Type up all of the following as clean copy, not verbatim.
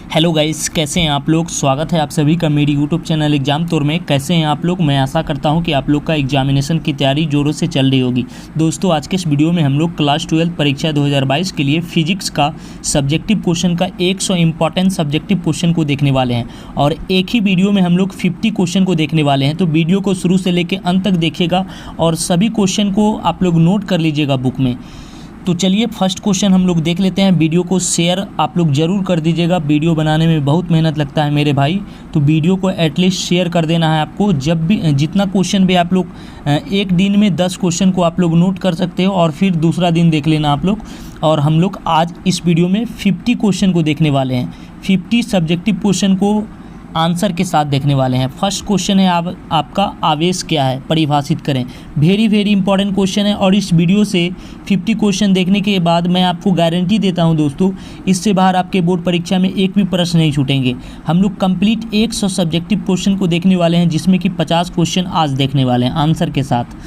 Hello guys, कैसे हैं आप लोग। स्वागत है आप सभी का मेरी यूट्यूब चैनल एग्जाम तौर में। कैसे हैं आप लोग। मैं आशा करता हूं कि आप लोग का एग्जामिनेशन की तैयारी ज़ोरों से चल रही होगी। दोस्तों, आज के इस वीडियो में हम लोग क्लास 12 परीक्षा 2022 के लिए फिजिक्स का सब्जेक्टिव क्वेश्चन का 100 इंपॉर्टेंट सब्जेक्टिव क्वेश्चन को देखने वाले हैं और एक ही वीडियो में हम लोग 50 क्वेश्चन को देखने वाले हैं। तो वीडियो को शुरू से लेकर अंत तक देखिएगा और सभी क्वेश्चन को आप लोग नोट कर लीजिएगा बुक में। तो चलिए फर्स्ट क्वेश्चन हम लोग देख लेते हैं। वीडियो को शेयर आप लोग ज़रूर कर दीजिएगा। वीडियो बनाने में बहुत मेहनत लगता है मेरे भाई, तो वीडियो को एटलीस्ट शेयर कर देना है आपको। जब भी जितना क्वेश्चन भी आप लोग एक दिन में 10 क्वेश्चन को आप लोग नोट कर सकते हो और फिर दूसरा दिन देख लेना आप लोग। और हम लोग आज इस वीडियो में 50 क्वेश्चन को देखने वाले हैं। 50 सब्जेक्टिव क्वेश्चन को आंसर के साथ देखने वाले हैं। फर्स्ट क्वेश्चन है आपका आवेश क्या है, परिभाषित करें। वेरी इंपॉर्टेंट क्वेश्चन है और इस वीडियो से 50 क्वेश्चन देखने के बाद मैं आपको गारंटी देता हूं दोस्तों, इससे बाहर आपके बोर्ड परीक्षा में एक भी प्रश्न नहीं छूटेंगे। हम लोग कंप्लीट 100 सब्जेक्टिव क्वेश्चन को देखने वाले हैं, जिसमें कि 50 क्वेश्चन आज देखने वाले हैं आंसर के साथ।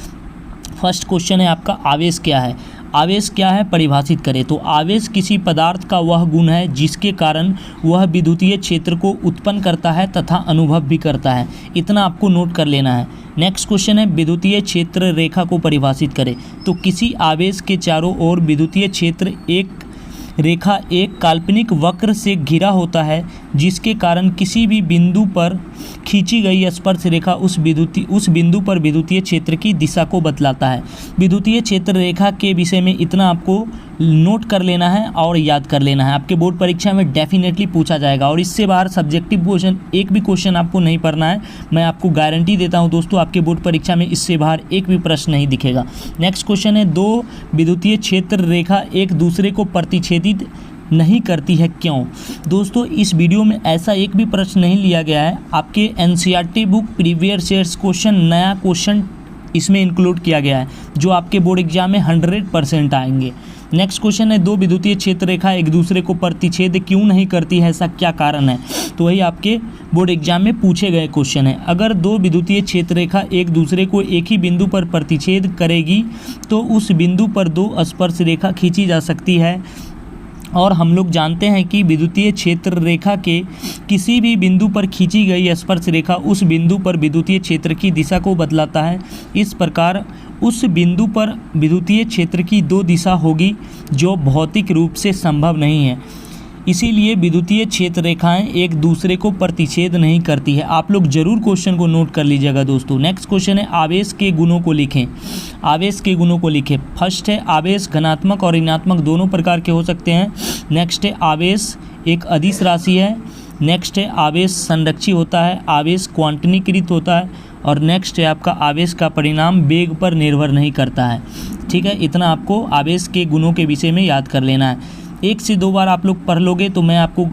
फर्स्ट क्वेश्चन है आपका आवेश क्या है। आवेश क्या है, परिभाषित करें। तो आवेश किसी पदार्थ का वह गुण है जिसके कारण वह विद्युतीय क्षेत्र को उत्पन्न करता है तथा अनुभव भी करता है। इतना आपको नोट कर लेना है। नेक्स्ट क्वेश्चन है विद्युतीय क्षेत्र रेखा को परिभाषित करें। तो किसी आवेश के चारों ओर विद्युतीय क्षेत्र एक रेखा एक काल्पनिक वक्र से घिरा होता है, जिसके कारण किसी भी बिंदु पर खींची गई स्पर्श रेखा उस बिंदु पर विद्युतीय क्षेत्र की दिशा को बतलाता है। विद्युतीय क्षेत्र रेखा के विषय में इतना आपको नोट कर लेना है और याद कर लेना है। आपके बोर्ड परीक्षा में डेफिनेटली पूछा जाएगा और इससे बाहर सब्जेक्टिव क्वेश्चन एक भी क्वेश्चन आपको नहीं पढ़ना है। मैं आपको गारंटी देता हूं दोस्तों, आपके बोर्ड परीक्षा में इससे बाहर एक भी प्रश्न नहीं दिखेगा। नेक्स्ट क्वेश्चन है दो विद्युतीय क्षेत्र रेखा एक दूसरे को प्रतिच्छेदित नहीं करती है, क्यों। दोस्तों, इस वीडियो में ऐसा एक भी प्रश्न नहीं लिया गया है। आपके NCERT book previous years question, नया क्वेश्चन इसमें इंक्लूड किया गया है, जो आपके बोर्ड एग्जाम में 100% आएंगे। नेक्स्ट क्वेश्चन है दो विद्युतीय क्षेत्र रेखा एक दूसरे को प्रतिच्छेद क्यों नहीं करती है, ऐसा क्या कारण है। तो वही आपके बोर्ड एग्जाम में पूछे गए क्वेश्चन है। अगर दो विद्युतीय क्षेत्र रेखा एक दूसरे को एक ही बिंदु पर प्रतिच्छेद करेगी तो उस बिंदु पर दो स्पर्श रेखा खींची जा सकती है। और हम लोग जानते हैं कि विद्युतीय क्षेत्र रेखा के किसी भी बिंदु पर खींची गई स्पर्श रेखा उस बिंदु पर विद्युतीय क्षेत्र की दिशा को बतलाता है। इस प्रकार उस बिंदु पर विद्युतीय क्षेत्र की दो दिशा होगी, जो भौतिक रूप से संभव नहीं है। इसीलिए विद्युतीय क्षेत्र रेखाएं एक दूसरे को प्रतिच्छेद नहीं करती है। आप लोग जरूर क्वेश्चन को नोट कर लीजिएगा दोस्तों। नेक्स्ट क्वेश्चन है आवेश के गुणों को लिखें। आवेश के गुणों को लिखें। फर्स्ट है आवेश धनात्मक और ऋणात्मक दोनों प्रकार के हो सकते हैं। नेक्स्ट है आवेश एक अदिश राशि है। नेक्स्ट है आवेश संरक्षी होता है। आवेश क्वांटनीकृत होता है। और नेक्स्ट है आपका आवेश का परिणाम वेग पर निर्भर नहीं करता है। ठीक है, इतना आपको आवेश के गुणों के विषय में याद कर लेना है। एक से दो बार आप लोग पढ़ लोगे तो मैं आपको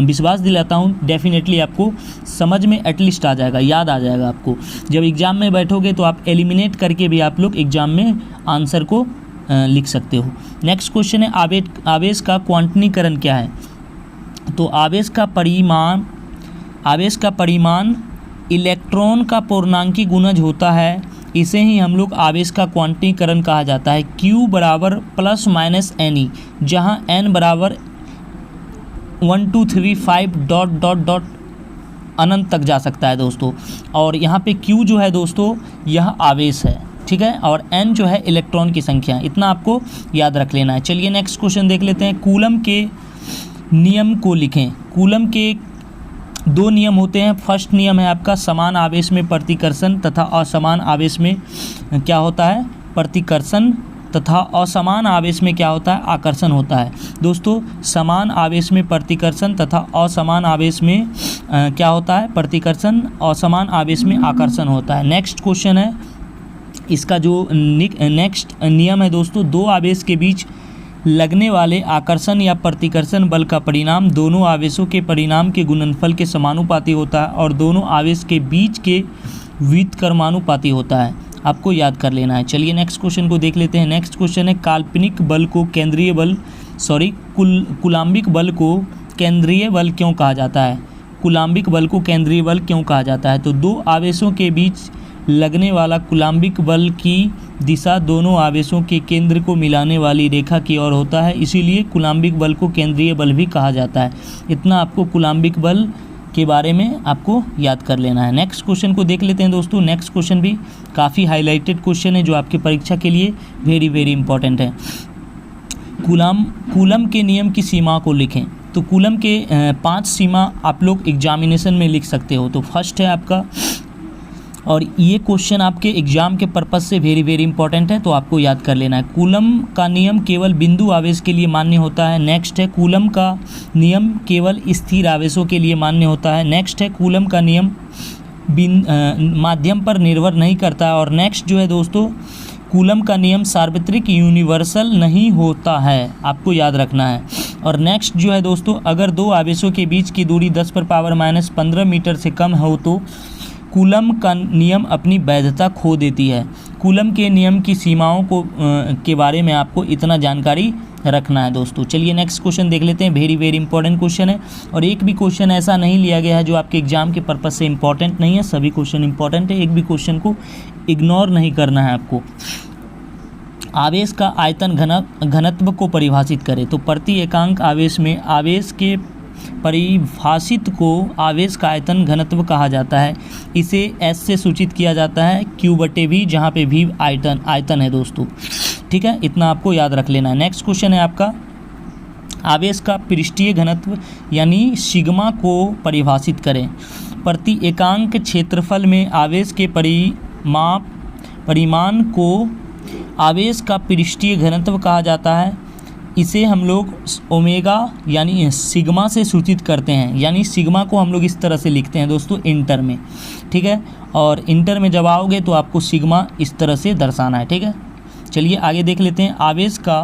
विश्वास दिलाता हूँ डेफिनेटली आपको समझ में एटलीस्ट आ जाएगा, याद आ जाएगा आपको। जब एग्ज़ाम में बैठोगे तो आप एलिमिनेट करके भी आप लोग एग्ज़ाम में आंसर को लिख सकते हो। नेक्स्ट क्वेश्चन है आवेश का क्वांटनीकरण क्या है। तो आवेश का परिमाण इलेक्ट्रॉन का पूर्णांकी गुणज होता है। इसे ही हम लोग आवेश का क्वांटनीकरण कहा जाता है। Q बराबर प्लस माइनस NE, जहाँ N बराबर 1 2 3 5 डॉट अनंत तक जा सकता है दोस्तों। और यहाँ पे Q जो है दोस्तों यह आवेश है, ठीक है, और N जो है इलेक्ट्रॉन की संख्या। इतना आपको याद रख लेना है। चलिए नेक्स्ट क्वेश्चन देख लेते हैं। कूलम के नियम को लिखें। कूलम के दो नियम होते हैं। फर्स्ट नियम है आपका समान आवेश में प्रतिकर्षण तथा असमान आवेश में क्या होता है, प्रतिकर्षण, तथा असमान आवेश में क्या होता है, आकर्षण होता है। दोस्तों, समान आवेश में प्रतिकर्षण तथा असमान आवेश में क्या होता है, प्रतिकर्षण, असमान आवेश में आकर्षण होता है। नेक्स्ट क्वेश्चन है इसका जो नेक्स्ट नियम है दोस्तों, दो आवेश के बीच लगने वाले आकर्षण या प्रतिकर्षण बल का परिणाम दोनों आवेशों के परिणाम के गुणनफल के समानुपाती होता है और दोनों आवेश के बीच के व्युत्क्रमानुपाती होता है। आपको याद कर लेना है। चलिए नेक्स्ट क्वेश्चन को देख लेते हैं। नेक्स्ट क्वेश्चन है काल्पनिक बल को कूलाम्बिक बल को केंद्रीय बल क्यों कहा जाता है। कूलाम्बिक बल को केंद्रीय बल क्यों कहा जाता है। तो दो आवेशों के बीच लगने वाला कूलम्बिक बल की दिशा दोनों आवेशों के केंद्र को मिलाने वाली रेखा की ओर होता है, इसीलिए कूलम्बिक बल को केंद्रीय बल भी कहा जाता है। इतना आपको कूलम्बिक बल के बारे में आपको याद कर लेना है। नेक्स्ट क्वेश्चन को देख लेते हैं दोस्तों। नेक्स्ट क्वेश्चन भी काफ़ी हाईलाइटेड क्वेश्चन है जो आपकी परीक्षा के लिए वेरी वेरी इंपॉर्टेंट है। कूलम के नियम की सीमा को लिखें। तो कूलम के 5 सीमा आप लोग एग्जामिनेशन में लिख सकते हो। तो फर्स्ट है आपका, और ये क्वेश्चन आपके एग्जाम के पर्पस से वेरी वेरी इंपॉर्टेंट है, तो आपको याद कर लेना है। कूलम का नियम केवल बिंदु आवेश के लिए मान्य होता है। नेक्स्ट है, कूलम का नियम केवल स्थिर आवेशों के लिए मान्य होता है। नेक्स्ट है, कूलम का नियम माध्यम पर निर्भर नहीं करता है। और नेक्स्ट जो है दोस्तों, कूलम का नियम सार्वत्रिक यूनिवर्सल नहीं होता है, आपको याद रखना है। और नेक्स्ट जो है दोस्तों, अगर दो आवेशों के बीच की दूरी 10⁻⁻15 मीटर से कम हो तो कूलम का नियम अपनी वैधता खो देती है। कूलम के नियम की सीमाओं को के बारे में आपको इतना जानकारी रखना है दोस्तों। चलिए नेक्स्ट क्वेश्चन देख लेते हैं। वेरी वेरी इंपॉर्टेंट क्वेश्चन है, और एक भी क्वेश्चन ऐसा नहीं लिया गया है जो आपके एग्जाम के पर्पस से इंपॉर्टेंट नहीं है। सभी क्वेश्चन इंपॉर्टेंट है, एक भी क्वेश्चन को इग्नोर नहीं करना है आपको। आवेश का आयतन घनत्व को परिभाषित करें। तो प्रति एकांक आवेश में आवेश के परिभाषित को आवेश का आयतन घनत्व कहा जाता है। इसे एस से सूचित किया जाता है, Q/V, जहाँ पे V आयतन है दोस्तों। ठीक है, इतना आपको याद रख लेना है। नेक्स्ट क्वेश्चन है आपका, आवेश का पृष्ठीय घनत्व यानी सिग्मा को परिभाषित करें। प्रति एकांक क्षेत्रफल में आवेश के परिमाण को आवेश का पृष्ठीय घनत्व कहा जाता है। इसे हम लोग ओमेगा यानी सिग्मा से सूचित करते हैं, यानी सिग्मा को हम लोग इस तरह से लिखते हैं दोस्तों इंटर में। ठीक है, और इंटर में जब आओगे तो आपको सिग्मा इस तरह से दर्शाना है। ठीक है, चलिए आगे देख लेते हैं। आवेश का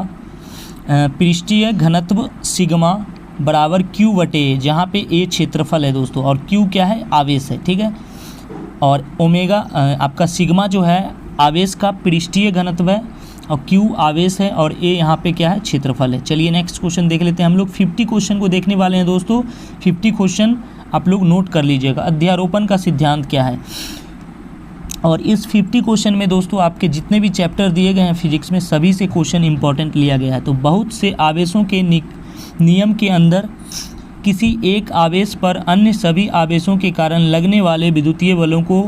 पृष्ठीय घनत्व सिग्मा बराबर Q/A, जहाँ पे A क्षेत्रफल है दोस्तों और Q क्या है, आवेश है। ठीक है, और ओमेगा आपका सिग्मा जो है आवेश का पृष्ठीय घनत्व है और Q आवेश है और A यहाँ पे क्या है, क्षेत्रफल है। चलिए नेक्स्ट क्वेश्चन देख लेते हैं। हम लोग 50 क्वेश्चन को देखने वाले हैं दोस्तों। 50 क्वेश्चन आप लोग नोट कर लीजिएगा। अध्यारोपण का सिद्धांत क्या है, और इस 50 क्वेश्चन में दोस्तों आपके जितने भी चैप्टर दिए गए हैं फिजिक्स में, सभी से क्वेश्चन इंपॉर्टेंट लिया गया है। तो बहुत से आवेशों के नियम के अंदर किसी एक आवेश पर अन्य सभी आवेशों के कारण लगने वाले विद्युतीय बलों को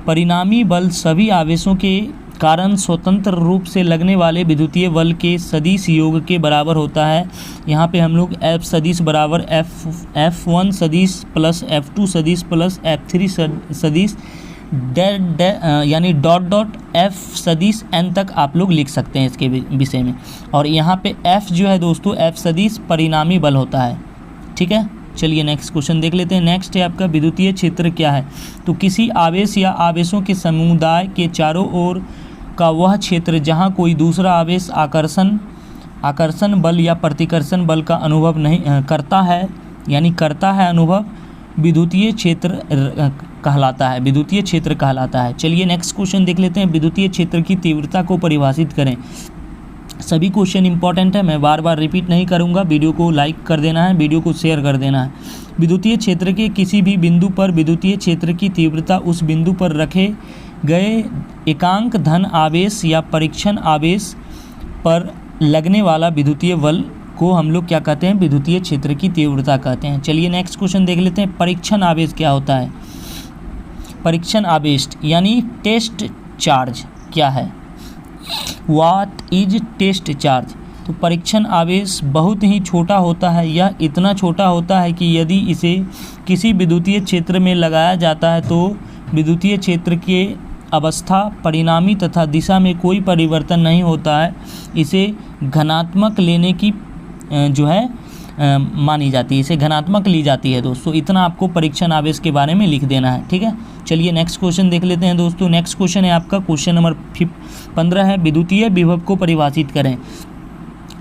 परिणामी बल सभी आवेशों के कारण स्वतंत्र रूप से लगने वाले विद्युतीय बल के सदिश योग के बराबर होता है। यहाँ पे हम लोग F सदिश बराबर F1 सदिश प्लस F2 सदिश प्लस F3 सदिश यानी डॉट F सदिश n तक आप लोग लिख सकते हैं इसके विषय में। और यहाँ पे F जो है दोस्तों, F सदिश परिणामी बल होता है। ठीक है, चलिए नेक्स्ट क्वेश्चन देख लेते हैं। नेक्स्ट है आपका, विद्युतीय क्षेत्र क्या है। तो किसी आवेश या आवेशों के समुदाय के चारों ओर का वह क्षेत्र जहाँ कोई दूसरा आवेश आकर्षण बल या प्रतिकर्षण बल का अनुभव नहीं करता है, यानी करता है अनुभव, विद्युतीय क्षेत्र कहलाता है। विद्युतीय क्षेत्र कहलाता है। चलिए नेक्स्ट क्वेश्चन देख लेते हैं। विद्युतीय क्षेत्र की तीव्रता को परिभाषित करें। सभी क्वेश्चन इंपॉर्टेंट है, मैं बार बार रिपीट नहीं करूंगा। वीडियो को लाइक कर देना है, वीडियो को शेयर कर देना है। विद्युतीय क्षेत्र के किसी भी बिंदु पर विद्युतीय क्षेत्र की तीव्रता उस बिंदु पर रखे गए एकांक धन आवेश या परीक्षण आवेश पर लगने वाला विद्युतीय बल को हम लोग क्या कहते हैं, विद्युतीय क्षेत्र की तीव्रता कहते हैं। चलिए नेक्स्ट क्वेश्चन देख लेते हैं। परीक्षण आवेश क्या होता है। परीक्षण आवेश यानी टेस्ट चार्ज क्या है। What is test charge. तो परीक्षण आवेश बहुत ही छोटा होता है। यह इतना छोटा होता है कि यदि इसे किसी विद्युतीय क्षेत्र में लगाया जाता है तो विद्युतीय क्षेत्र के अवस्था, परिणामी तथा दिशा में कोई परिवर्तन नहीं होता है। इसे घनात्मक लेने की जो है मानी जाती है, इसे घनात्मक ली जाती है दोस्तों। इतना आपको परीक्षण आवेश के बारे में लिख देना है। ठीक है, चलिए नेक्स्ट क्वेश्चन देख लेते हैं दोस्तों। नेक्स्ट क्वेश्चन है आपका क्वेश्चन नंबर 15 है, विद्युतीय विभव को परिभाषित करें।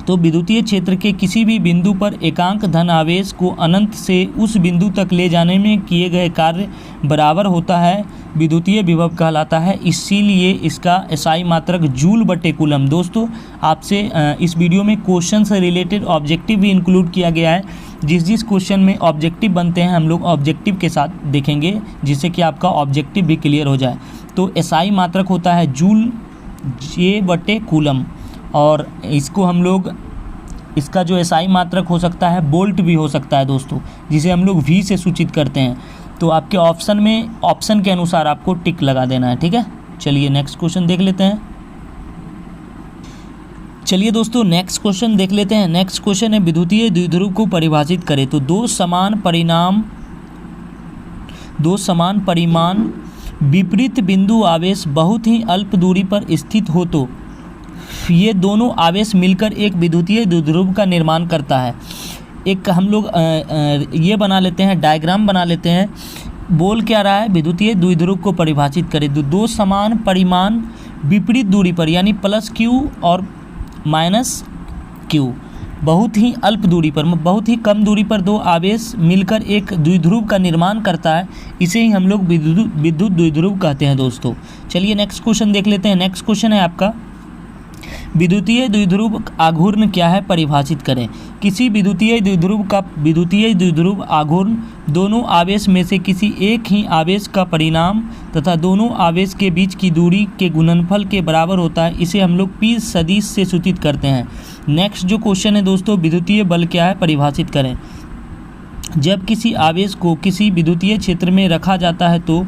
तो विद्युतीय क्षेत्र के किसी भी बिंदु पर एकांक धन आवेश को अनंत से उस बिंदु तक ले जाने में किए गए कार्य बराबर होता है, विद्युतीय विभव कहलाता है। इसीलिए इसका एसआई मात्रक जूल बटे कूलम। दोस्तों आपसे इस वीडियो में क्वेश्चन से रिलेटेड ऑब्जेक्टिव भी इंक्लूड किया गया है। जिस क्वेश्चन में ऑब्जेक्टिव बनते हैं हम लोग ऑब्जेक्टिव के साथ देखेंगे, जिससे कि आपका ऑब्जेक्टिव भी क्लियर हो जाए। तो एसआई मात्रक होता है जूल जे बटे कूलम, और इसको हम लोग, इसका जो एसआई मात्रक हो सकता है बोल्ट भी हो सकता है दोस्तों, जिसे हम लोग वी से सूचित करते हैं। तो आपके ऑप्शन में ऑप्शन के अनुसार आपको टिक लगा देना है, ठीक है। चलिए नेक्स्ट क्वेश्चन देख लेते हैं। चलिए दोस्तों नेक्स्ट क्वेश्चन देख लेते हैं। नेक्स्ट क्वेश्चन है विद्युतीय द्विध्रुव को परिभाषित करें। तो दो समान परिमाण विपरीत बिंदु आवेश बहुत ही अल्प दूरी पर स्थित हो तो ये दोनों आवेश मिलकर एक विद्युतीय द्विध्रुव का निर्माण करता है। एक हम लोग ये बना लेते हैं, डायग्राम बना लेते हैं। बोल क्या रहा है, विद्युतीय द्विध्रुव को परिभाषित करें। तो दो समान परिमाण विपरीत दूरी पर, यानी प्लस क्यू और माइनस क्यू, बहुत ही अल्प दूरी पर, बहुत ही कम दूरी पर दो आवेश मिलकर एक द्विध्रुव का निर्माण करता है। इसे ही हम लोग विद्युत द्विध्रुव कहते हैं दोस्तों। चलिए नेक्स्ट क्वेश्चन देख लेते हैं। नेक्स्ट क्वेश्चन है आपका, विद्युतीय द्विध्रुव आघूर्ण क्या है, परिभाषित करें। किसी विद्युतीय द्विध्रुव आघूर्ण दोनों आवेश में से किसी एक ही आवेश का परिणाम तथा दोनों आवेश के बीच की दूरी के गुणनफल के बराबर होता है। इसे हम लोग पी सदिश से सूचित करते हैं। नेक्स्ट जो क्वेश्चन है दोस्तों, विद्युतीय बल क्या है, परिभाषित करें। जब किसी आवेश को किसी विद्युतीय क्षेत्र में रखा जाता है तो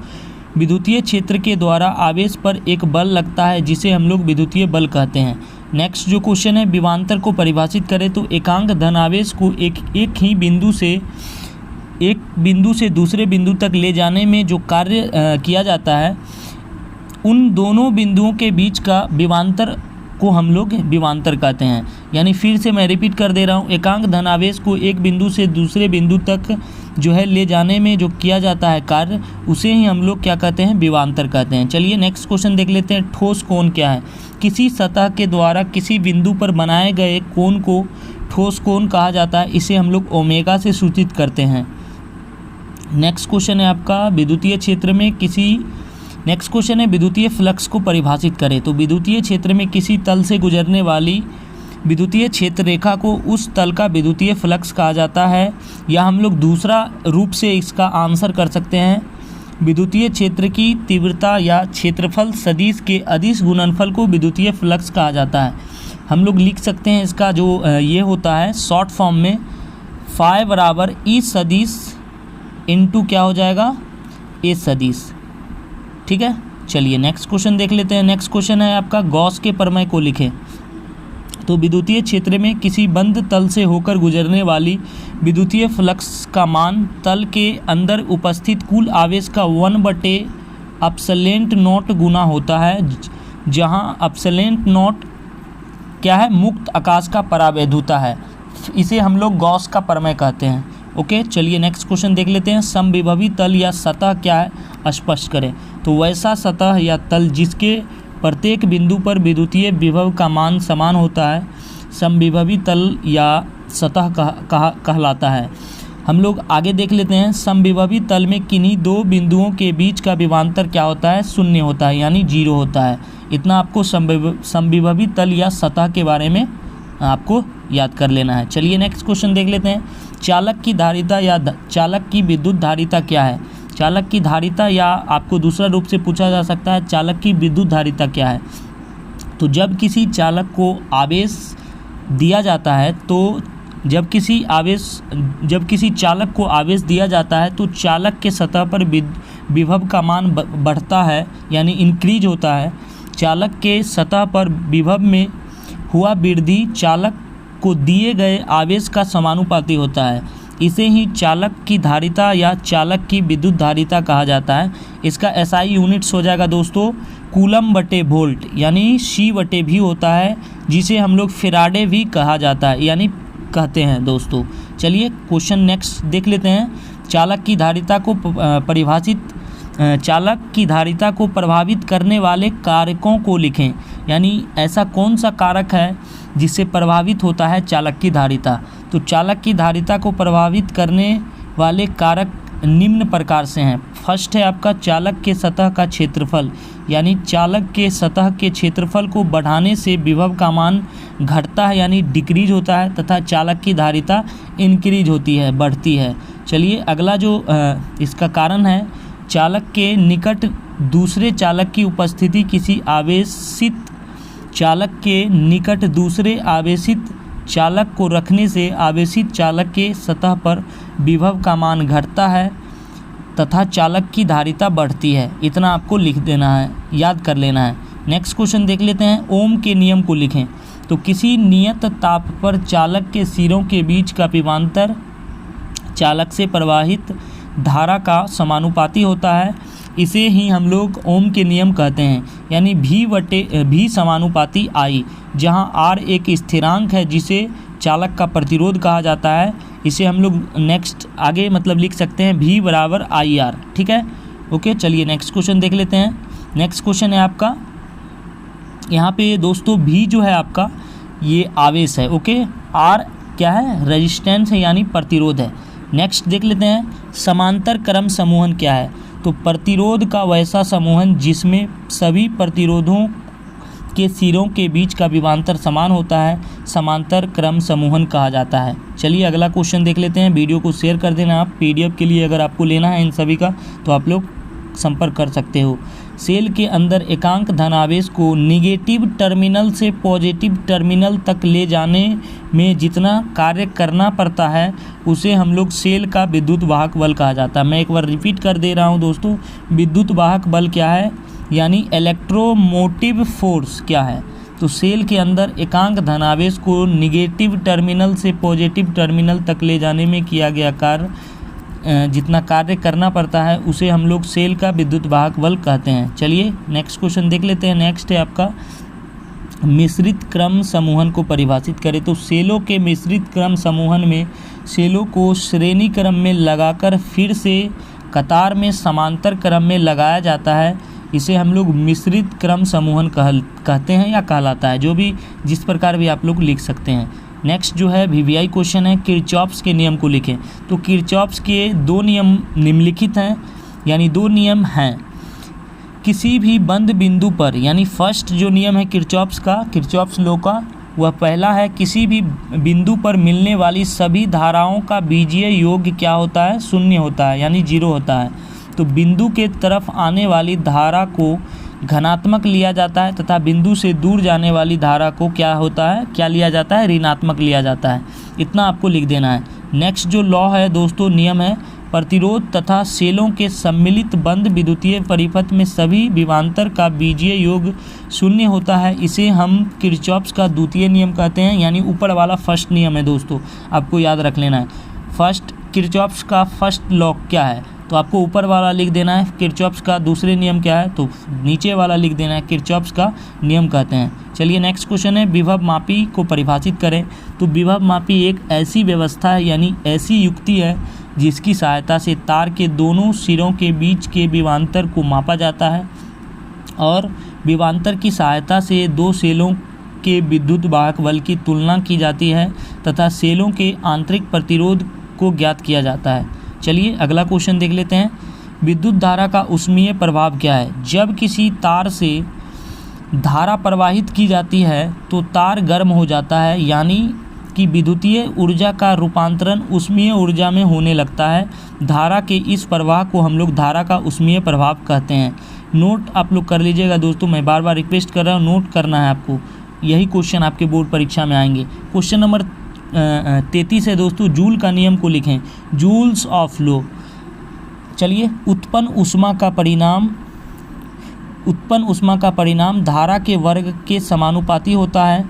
विद्युतीय क्षेत्र के द्वारा आवेश पर एक बल लगता है, जिसे हम लोग विद्युतीय बल कहते हैं। नेक्स्ट जो क्वेश्चन है, विभवांतर को परिभाषित करें। तो एकांक धनावेश को एक ही बिंदु से दूसरे बिंदु तक ले जाने में जो कार्य किया जाता है, उन दोनों बिंदुओं के बीच का विभवांतर को हम लोग विभवांतर कहते हैं। यानी फिर से मैं रिपीट कर दे रहा हूँ, एकांक धनावेश को एक बिंदु से दूसरे बिंदु तक जो है ले जाने में जो किया जाता है कार्य, उसे ही हम लोग क्या कहते हैं, विभवांतर कहते हैं। चलिए नेक्स्ट क्वेश्चन देख लेते हैं। ठोस कोण क्या है। किसी सतह के द्वारा किसी बिंदु पर बनाए गए कोण को ठोस कोण कहा जाता है। इसे हम लोग ओमेगा से सूचित करते हैं। नेक्स्ट क्वेश्चन है आपका, विद्युतीय क्षेत्र में नेक्स्ट क्वेश्चन है, विद्युतीय फ्लक्स को परिभाषित करें। तो विद्युतीय क्षेत्र में किसी तल से गुजरने वाली विद्युतीय क्षेत्र रेखा को उस तल का विद्युतीय फ्लक्स कहा जाता है। या हम लोग दूसरा रूप से इसका आंसर कर सकते हैं, विद्युतीय क्षेत्र की तीव्रता या क्षेत्रफल सदिश के अदिश गुणनफल को विद्युतीय फ्लक्स कहा जाता है। हम लोग लिख सकते हैं इसका जो ये होता है शॉर्ट फॉर्म में, फाई बराबर ई सदिश इंटू क्या हो जाएगा, ए सदिश, ठीक है। चलिए नेक्स्ट क्वेश्चन देख लेते हैं। नेक्स्ट क्वेश्चन है आपका, गॉस के प्रमेय को लिखें। तो विद्युतीय क्षेत्र में किसी बंद तल से होकर गुजरने वाली विद्युतीय फ्लक्स का मान तल के अंदर उपस्थित कुल आवेश का 1/ε0 गुना होता है, जहां ε0 क्या है, मुक्त आकाश का परावैधुता है। इसे हम लोग गॉस का प्रमेय कहते हैं। ओके, चलिए नेक्स्ट क्वेश्चन देख लेते हैं। समविभवी तल या सतह क्या है, स्पष्ट करें। तो वैसा सतह या तल जिसके प्रत्येक बिंदु पर विद्युतीय विभव का मान समान होता है, समविभवी तल या सतह कहलाता है। हम लोग आगे देख लेते हैं। समविभवी तल में किन्हीं दो बिंदुओं के बीच का विभवांतर क्या होता है, शून्य होता है, यानी 0 होता है। इतना आपको समविभवी तल या सतह के बारे में आपको याद कर लेना है। चलिए नेक्स्ट क्वेश्चन देख लेते हैं। चालक की धारिता या चालक की विद्युत धारिता क्या है। चालक की धारिता, या आपको दूसरा रूप से पूछा जा सकता है, चालक की विद्युत धारिता क्या है। तो जब किसी चालक को आवेश दिया जाता है, तो जब किसी चालक को आवेश दिया जाता है तो चालक के सतह पर विभव का मान बढ़ता है, यानी इंक्रीज होता है। चालक के सतह पर विभव में हुआ वृद्धि चालक को दिए गए आवेश का समानुपाती होता है। इसे ही चालक की धारिता या चालक की विद्युत धारिता कहा जाता है। इसका एसआई यूनिट्स हो जाएगा दोस्तों कूलम बटे वोल्ट, यानी सी बटे भी होता है, जिसे हम लोग फेराडे भी कहा जाता है, यानी कहते हैं दोस्तों। चलिए क्वेश्चन नेक्स्ट देख लेते हैं। चालक की धारिता को प्रभावित करने वाले कारकों को लिखें। यानी ऐसा कौन सा कारक है जिससे प्रभावित होता है चालक की धारिता। तो चालक की धारिता को प्रभावित करने वाले कारक निम्न प्रकार से हैं। फर्स्ट है आपका चालक के सतह का क्षेत्रफल, यानी चालक के सतह के क्षेत्रफल को बढ़ाने से विभव का मान घटता है यानी डिक्रीज होता है, तथा चालक की धारिता इंक्रीज होती है, बढ़ती है। चलिए अगला जो इसका कारण है, चालक के निकट दूसरे चालक की उपस्थिति किसी आवेशित चालक के निकट दूसरे आवेशित चालक को रखने से आवेशित चालक के सतह पर विभव का मान घटता है तथा चालक की धारिता बढ़ती है। इतना आपको लिख देना है, याद कर लेना है। नेक्स्ट क्वेश्चन देख लेते हैं। ओम के नियम को लिखें। तो किसी नियत ताप पर चालक के सिरों के बीच का विभवांतर चालक से प्रवाहित धारा का समानुपाती होता है। इसे ही हम लोग ओम के नियम कहते हैं, यानी V समानुपाती I, जहां R एक स्थिरांक है जिसे चालक का प्रतिरोध कहा जाता है। इसे हम लोग नेक्स्ट आगे मतलब लिख सकते हैं V बराबर IR। ठीक है, ओके। चलिए नेक्स्ट क्वेश्चन देख लेते हैं। नेक्स्ट क्वेश्चन है आपका, यहाँ पे दोस्तों V जो है आपका ये आवेश है, ओके। R क्या है, रेजिस्टेंस है यानी प्रतिरोध है। नेक्स्ट देख लेते हैं समांतर क्रम समूहन क्या है। तो प्रतिरोध का वैसा समूहन जिसमें सभी प्रतिरोधों के सिरों के बीच का विभवांतर समान होता है समांतर क्रम समूहन कहा जाता है। चलिए अगला क्वेश्चन देख लेते हैं। वीडियो को शेयर कर देना आप। PDF के लिए अगर आपको लेना है इन सभी का तो आप लोग संपर्क कर सकते हो। सेल के अंदर एकांक धनावेश को निगेटिव टर्मिनल से पॉजिटिव टर्मिनल तक ले जाने में जितना कार्य करना पड़ता है उसे हम लोग सेल का विद्युत वाहक बल कहा जाता है। मैं एक बार रिपीट कर दे रहा हूँ दोस्तों, विद्युत वाहक बल क्या है, यानी इलेक्ट्रोमोटिव फोर्स क्या है। तो सेल के अंदर एकांक धनावेश को निगेटिव टर्मिनल से पॉजिटिव टर्मिनल तक ले जाने में किया गया कार्य जितना कार्य करना पड़ता है उसे हम लोग सेल का विद्युत वाहक बल कहते हैं। चलिए नेक्स्ट क्वेश्चन देख लेते हैं। नेक्स्ट है आपका मिश्रित क्रम समूहन को परिभाषित करें। तो सेलों के मिश्रित क्रम समूहन में सेलों को श्रेणी क्रम में लगाकर फिर से कतार में समांतर क्रम में लगाया जाता है। इसे हम लोग मिश्रित क्रम समूहन कहते हैं या कहलाता है, जो भी जिस प्रकार भी आप लोग लिख सकते हैं। नेक्स्ट जो है VVI क्वेश्चन है, किरचॉफ्स के नियम को लिखें। तो किरचॉफ्स के 2 नियम निम्नलिखित हैं, यानी 2 नियम हैं किसी भी बंद बिंदु पर, यानी फर्स्ट जो नियम है किरचॉफ्स लॉ का, वह पहला है किसी भी बिंदु पर मिलने वाली सभी धाराओं का बीजीय योग क्या होता है, 0 होता है यानी 0 होता है। तो बिंदु के तरफ आने वाली धारा को धनात्मक लिया जाता है तथा बिंदु से दूर जाने वाली धारा को क्या लिया जाता है, ऋणात्मक लिया जाता है। इतना आपको लिख देना है। नेक्स्ट जो लॉ है दोस्तों, नियम है, प्रतिरोध तथा सेलों के सम्मिलित बंद विद्युतीय परिपथ में सभी विभवांतर का बीजीय योग 0 होता है। इसे हम किरचॉफ्स का द्वितीय नियम कहते हैं, यानी ऊपर वाला फर्स्ट नियम है दोस्तों, आपको याद रख लेना है। फर्स्ट किरचॉफ्स का फर्स्ट लॉ क्या है, तो आपको ऊपर वाला लिख देना है। किरचॉफ्स का दूसरे नियम क्या है, तो नीचे वाला लिख देना है, किरचॉफ्स का नियम कहते हैं। चलिए नेक्स्ट क्वेश्चन है, विभव मापी को परिभाषित करें। तो विभव मापी एक ऐसी व्यवस्था है यानी ऐसी युक्ति है जिसकी सहायता से तार के दोनों सिरों के बीच के विभवांतर को मापा जाता है और विभवांतर की सहायता से 2 सेलों के विद्युत वाहक बल की तुलना की जाती है तथा सेलों के आंतरिक प्रतिरोध को ज्ञात किया जाता है। चलिए अगला क्वेश्चन देख लेते हैं। विद्युत धारा का ऊष्मीय प्रभाव क्या है। जब किसी तार से धारा प्रवाहित की जाती है तो तार गर्म हो जाता है, यानी कि विद्युतीय ऊर्जा का रूपांतरण ऊष्मीय ऊर्जा में होने लगता है। धारा के इस प्रवाह को हम लोग धारा का ऊष्मीय प्रभाव कहते हैं। नोट आप लोग कर लीजिएगा दोस्तों, मैं बार बार रिक्वेस्ट कर रहा हूँ, नोट करना है आपको। यही क्वेश्चन आपके बोर्ड परीक्षा में आएंगे। क्वेश्चन नंबर 33 है दोस्तों, जूल का नियम को लिखें। Joule's of law. चलिए उत्पन्न ऊष्मा का परिणाम धारा के वर्ग के समानुपाती होता है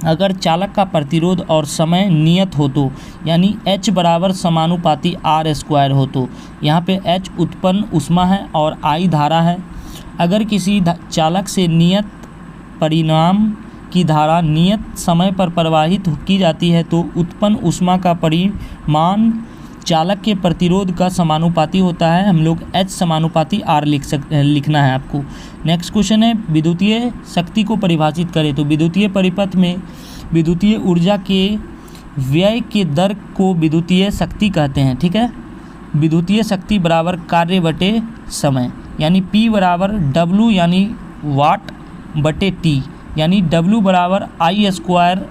अगर चालक का प्रतिरोध और समय नियत हो तो, यानी H बराबर समानुपाती R² हो तो। यहाँ पे H उत्पन्न ऊष्मा है और I धारा है। अगर किसी चालक से नियत परिणाम की धारा नियत समय पर प्रवाहित की जाती है तो उत्पन्न ऊष्मा का परिमाण चालक के प्रतिरोध का समानुपाती होता है, हम लोग H समानुपाती R लिखना है आपको। नेक्स्ट क्वेश्चन है विद्युतीय शक्ति को परिभाषित करें। तो विद्युतीय परिपथ में विद्युतीय ऊर्जा के व्यय के दर को विद्युतीय शक्ति कहते हैं, ठीक है। विद्युतीय शक्ति बराबर कार्य बटे समय, यानी P बराबर W यानी वाट बटे T, यानी W बराबर I स्क्वायर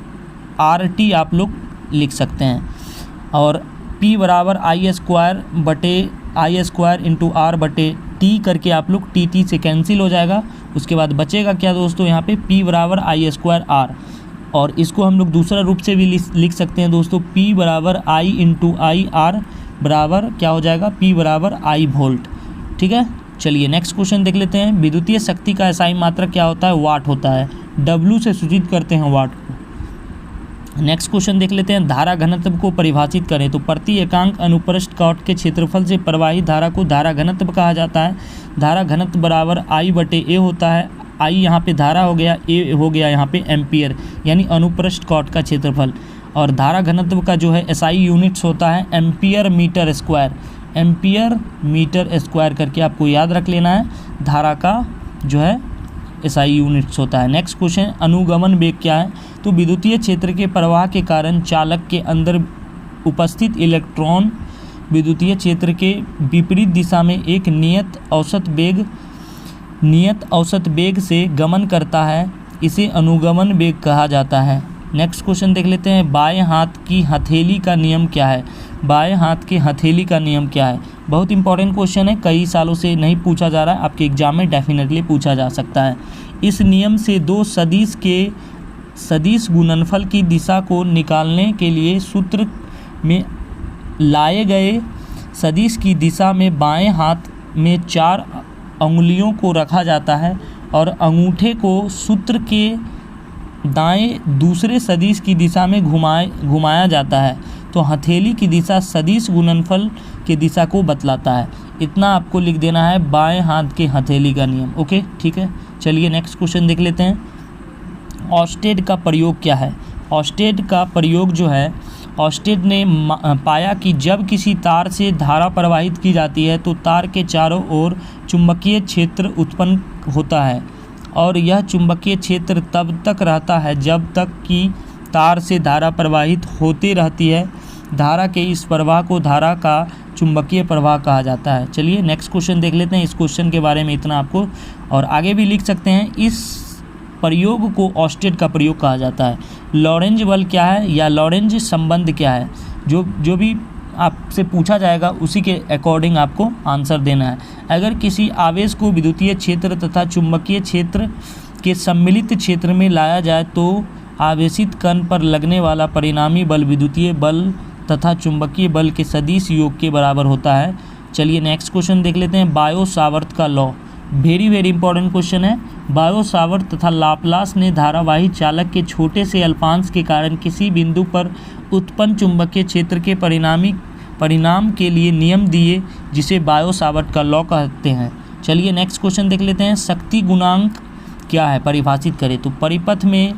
RT आप लोग लिख सकते हैं, और P बराबर I स्क्वायर इंटू R बटे T करके आप लोग T से कैंसिल हो जाएगा। उसके बाद बचेगा क्या दोस्तों, यहाँ पे P बराबर I स्क्वायर R, और इसको हम लोग दूसरा रूप से भी लिख सकते हैं दोस्तों, P बराबर I इंटू आई R बराबर क्या हो जाएगा, P बराबर I वोल्ट, ठीक है। चलिए नेक्स्ट क्वेश्चन देख लेते हैं। विद्युतीय शक्ति का एसआई मात्रक क्या होता है, वाट होता है, W से सूचित करते हैं वाट को। नेक्स्ट क्वेश्चन देख लेते हैं। धारा घनत्व को परिभाषित करें। तो प्रति एकांक अनुप्रस्थ काट के क्षेत्रफल से प्रवाहित धारा को धारा घनत्व कहा जाता है। धारा घनत्व बराबर I बटे A होता है। I यहाँ पे धारा हो गया, A हो गया यहाँ पे एम्पियर, यानी अनुप्रस्थ काट का क्षेत्रफल। और धारा घनत्व का जो है SI यूनिट्स होता है ampere metre square, ampere metre square करके आपको याद रख लेना है। धारा का जो है SI यूनिट्स होता है। नेक्स्ट क्वेश्चन, अनुगमन वेग क्या है। तो विद्युतीय क्षेत्र के प्रवाह के कारण चालक के अंदर उपस्थित इलेक्ट्रॉन विद्युतीय क्षेत्र के विपरीत दिशा में एक नियत औसत वेग से गमन करता है, इसे अनुगमन वेग कहा जाता है। नेक्स्ट क्वेश्चन देख लेते हैं। बाएं हाथ की हथेली का नियम क्या है। बाएं हाथ की हथेली का नियम क्या है। बहुत इंपॉर्टेंट क्वेश्चन है, कई सालों से नहीं पूछा जा रहा है, आपके एग्जाम में डेफिनेटली पूछा जा सकता है। इस नियम से दो सदिश गुणनफल की दिशा को निकालने के लिए सूत्र में लाए गए सदिश की दिशा में बाएं हाथ में 4 अंगुलियों को रखा जाता है और अंगूठे को सूत्र के दाएं दूसरे सदिश की दिशा में घुमाया जाता है, तो हथेली की दिशा सदिश गुणनफल की दिशा को बतलाता है। इतना आपको लिख देना है, बाएं हाथ के हथेली का नियम। ओके, ठीक है। चलिए नेक्स्ट क्वेश्चन देख लेते हैं। ऑस्टेड का प्रयोग क्या है। ऑस्टेड का प्रयोग जो है, ऑस्टेड ने पाया कि जब किसी तार से धारा प्रवाहित की जाती है तो तार के चारों ओर चुंबकीय क्षेत्र उत्पन्न होता है, और यह चुंबकीय क्षेत्र तब तक रहता है जब तक कि तार से धारा प्रवाहित होती रहती है। धारा के इस प्रवाह को धारा का चुंबकीय प्रवाह कहा जाता है। चलिए नेक्स्ट क्वेश्चन देख लेते हैं। इस क्वेश्चन के बारे में इतना आपको, और आगे भी लिख सकते हैं। इस प्रयोग को ऑस्टेड का प्रयोग कहा जाता है। लॉरेंज बल क्या है या लॉरेंज संबंध क्या है, जो भी आपसे पूछा जाएगा उसी के अकॉर्डिंग आपको आंसर देना है। अगर किसी आवेश को विद्युतीय क्षेत्र तथा चुंबकीय क्षेत्र के सम्मिलित क्षेत्र में लाया जाए तो आवेशित कण पर लगने वाला परिणामी बल विद्युतीय बल तथा चुंबकीय बल के सदिश योग के बराबर होता है। चलिए नेक्स्ट क्वेश्चन देख लेते हैं। बायो सावर्त का लॉ, वेरी इंपॉर्टेंट क्वेश्चन है। बायो सावर्त तथा लाप्लास ने धारावाही चालक के छोटे से अल्पांश के कारण किसी बिंदु पर उत्पन्न चुंबकीय क्षेत्र के परिणाम के लिए नियम दिए, जिसे बायो सावर्त का लॉ कहते हैं। चलिए नेक्स्ट क्वेश्चन देख लेते हैं। शक्ति गुणांक क्या है, परिभाषित करें। तो परिपथ में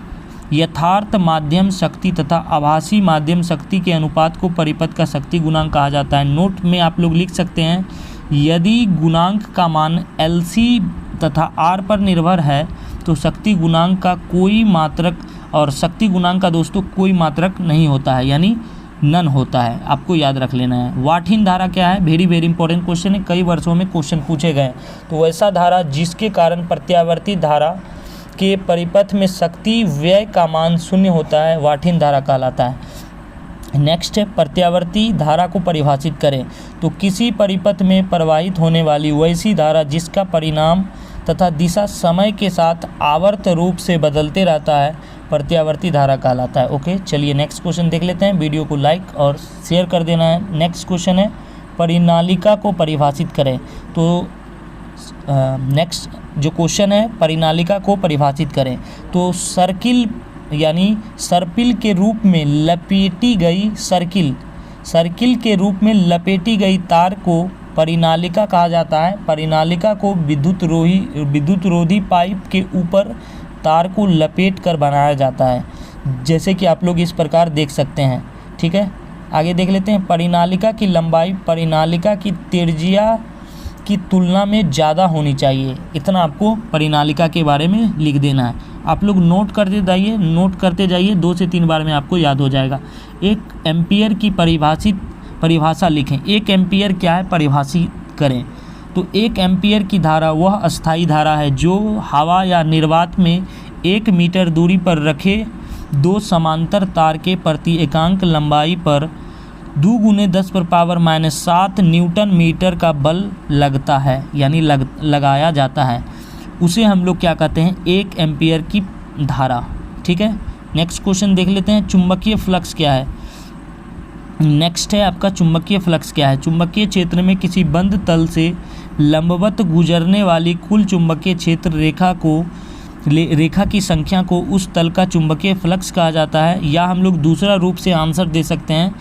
यथार्थ माध्यम शक्ति तथा आभासी माध्यम शक्ति के अनुपात को परिपथ का शक्ति गुणांक कहा जाता है। नोट में आप लोग लिख सकते हैं, यदि गुणांक का मान LC तथा R पर निर्भर है तो शक्ति गुणांक का कोई मात्रक, और शक्ति गुणांक का दोस्तों कोई मात्रक नहीं होता है, यानी नन होता है। आपको याद रख लेना है। वाटहीन धारा क्या है, वेरी इंपॉर्टेंट क्वेश्चन है, कई वर्षों में क्वेश्चन पूछे गए। तो वैसा धारा जिसके कारण प्रत्यावर्ती धारा के परिपथ में शक्ति व्यय का मान 0 होता है, वाटहीन धारा कहलाता है। नेक्स्ट है, प्रत्यावर्ती धारा को परिभाषित करें। तो किसी परिपथ में प्रवाहित होने वाली वैसी धारा जिसका परिणाम तथा दिशा समय के साथ आवर्त रूप से बदलते रहता है, प्रत्यावर्ती धारा कहलाता है। ओके, चलिए नेक्स्ट क्वेश्चन देख लेते हैं। वीडियो को लाइक और शेयर कर देना है। नेक्स्ट क्वेश्चन है, परिनालिका को परिभाषित करें। तो नेक्स्ट जो क्वेश्चन है, परिनालिका को परिभाषित करें। तो सर्किल यानी सर्पिल के रूप में लपेटी गई सर्किल के रूप में लपेटी गई तार को परिनालिका कहा जाता है। परिनालिका को विद्युत रोधी पाइप के ऊपर तार को लपेट कर बनाया जाता है, जैसे कि आप लोग इस प्रकार देख सकते हैं। ठीक है, आगे देख लेते हैं, परिनालिका की लंबाई परिनालिका की त्रिज्या की तुलना में ज़्यादा होनी चाहिए। इतना आपको परिनालिका के बारे में लिख देना है। आप लोग नोट करते जाइए 2 से 3 बार में आपको याद हो जाएगा। 1 एम्पियर की परिभाषा लिखें। 1 एम्पियर क्या है, परिभाषित करें। तो 1 एम्पियर की धारा वह अस्थायी धारा है जो हवा या निर्वात में 1 मीटर दूरी पर रखे 2 समांतर तार के प्रति एकांक लंबाई पर 2 × 10⁻⁷ न्यूटन मीटर का बल लगता है, यानी लगाया जाता है। उसे हम लोग क्या कहते हैं, 1 एम्पियर की धारा। ठीक है, नेक्स्ट क्वेश्चन देख लेते हैं, चुंबकीय फ्लक्स क्या है। नेक्स्ट है आपका चुंबकीय फ्लक्स क्या है। चुंबकीय क्षेत्र में किसी बंद तल से लंबवत गुजरने वाली कुल चुंबकीय क्षेत्र रेखा की संख्या को उस तल का चुंबकीय फ्लक्स कहा जाता है। या हम लोग दूसरा रूप से आंसर दे सकते हैं,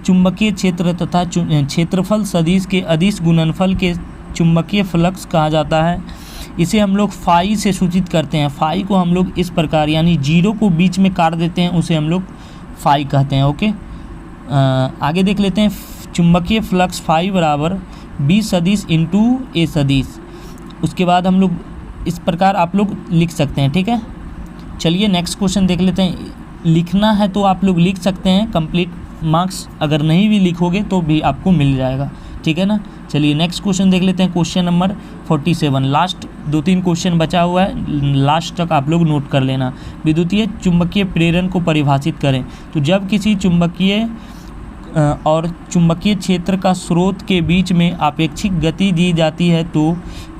चुंबकीय क्षेत्र तथा क्षेत्रफल सदिश के अदिश गुणनफल के चुंबकीय फ्लक्स कहा जाता है। इसे हम लोग फाई से सूचित करते हैं। फाई को हम लोग इस प्रकार, यानी 0 को बीच में काट देते हैं, उसे हम लोग फाई कहते हैं। ओके, आगे देख लेते हैं, चुंबकीय फ्लक्स फाई बराबर B सदिश इंटू A सदिश। उसके बाद हम लोग इस प्रकार आप लोग लिख सकते हैं। ठीक है, चलिए नेक्स्ट क्वेश्चन देख लेते हैं। लिखना है तो आप लोग लिख सकते हैं, कंप्लीट मार्क्स अगर नहीं भी लिखोगे तो भी आपको मिल जाएगा। ठीक है ना, चलिए नेक्स्ट क्वेश्चन देख लेते हैं, क्वेश्चन नंबर 47। लास्ट 2-3 क्वेश्चन बचा हुआ है, लास्ट तक आप लोग नोट कर लेना। विद्युतीय चुंबकीय प्रेरण को परिभाषित करें। तो जब किसी चुंबकीय और चुंबकीय क्षेत्र का स्रोत के बीच में आपेक्षिक गति दी जाती है तो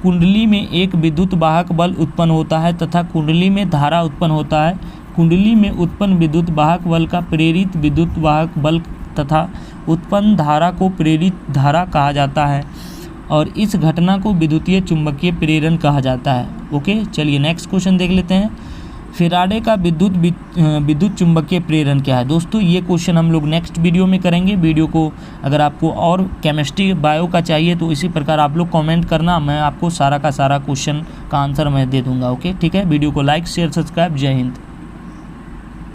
कुंडली में एक विद्युत वाहक बल उत्पन्न होता है तथा कुंडली में धारा उत्पन्न होता है। कुंडली में उत्पन्न विद्युत वाहक बल का प्रेरित विद्युत वाहक बल तथा उत्पन्न धारा को प्रेरित धारा कहा जाता है और इस घटना को विद्युतीय चुंबकीय प्रेरण कहा जाता है। ओके, चलिए नेक्स्ट क्वेश्चन देख लेते हैं, फैराडे का विद्युत चुंबकीय प्रेरण क्या है। दोस्तों ये क्वेश्चन हम लोग नेक्स्ट वीडियो में करेंगे। वीडियो को अगर आपको और केमिस्ट्री बायो का चाहिए तो इसी प्रकार आप लोग कमेंट करना, मैं आपको सारा का सारा क्वेश्चन का आंसर मैं दे दूंगा। ओके, ठीक है, वीडियो को लाइक शेयर सब्सक्राइब। जय हिंद।